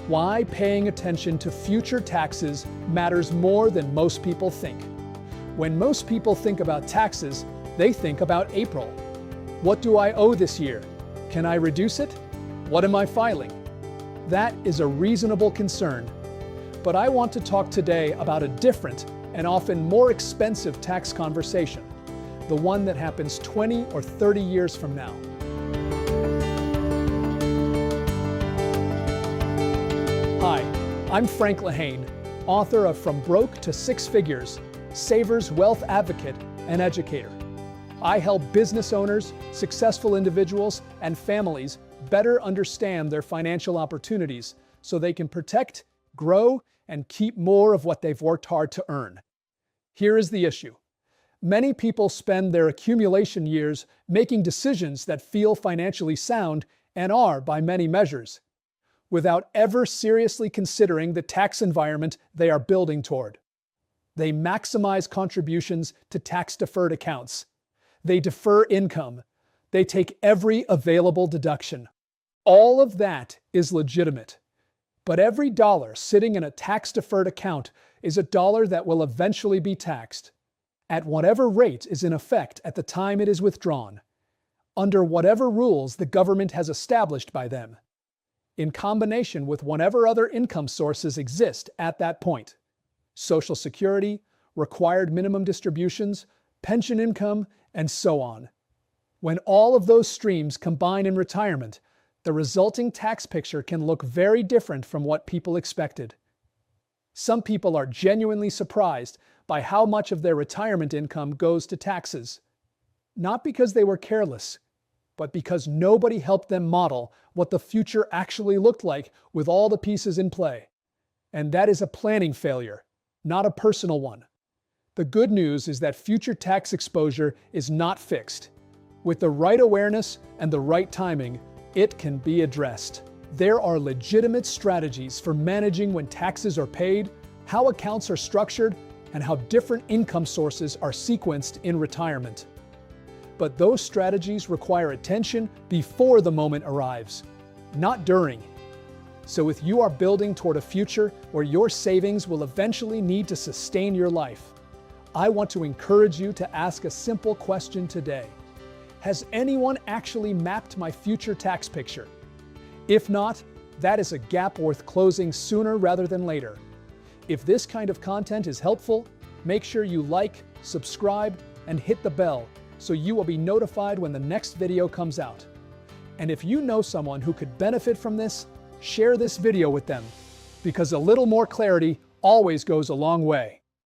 Why paying attention to future taxes matters more than most people think. When most people think about taxes, they think about April. What do I owe this year? Can I reduce it? What am I filing? That is a reasonable concern. But I want to talk today about a different and often more expensive tax conversation, the one that happens 20 or 30 years from now. Hi, I'm Frank Lehane, author of From Broke to Six Figures, Saver's Wealth Advocate and Educator. I help business owners, successful individuals, and families better understand their financial opportunities so they can protect, grow, and keep more of what they've worked hard to earn. Here is the issue. Many people spend their accumulation years making decisions that feel financially sound and are by many measures, without ever seriously considering the tax environment they are building toward. They maximize contributions to tax-deferred accounts. They defer income. They take every available deduction. All of that is legitimate. But every dollar sitting in a tax-deferred account is a dollar that will eventually be taxed, at whatever rate is in effect at the time it is withdrawn, under whatever rules the government has established by them, in combination with whatever other income sources exist at that point: Social Security, required minimum distributions, pension income, and so on. When all of those streams combine in retirement, the resulting tax picture can look very different from what people expected. Some people are genuinely surprised by how much of their retirement income goes to taxes, not because they were careless, but because nobody helped them model what the future actually looked like with all the pieces in play. And that is a planning failure, not a personal one. The good news is that future tax exposure is not fixed. With the right awareness and the right timing, it can be addressed. There are legitimate strategies for managing when taxes are paid, how accounts are structured, and how different income sources are sequenced in retirement. But those strategies require attention before the moment arrives, not during. So if you are building toward a future where your savings will eventually need to sustain your life, I want to encourage you to ask a simple question today. Has anyone actually mapped my future tax picture? If not, that is a gap worth closing sooner rather than later. If this kind of content is helpful, make sure you like, subscribe, and hit the bell so you will be notified when the next video comes out. And if you know someone who could benefit from this, share this video with them, because a little more clarity always goes a long way.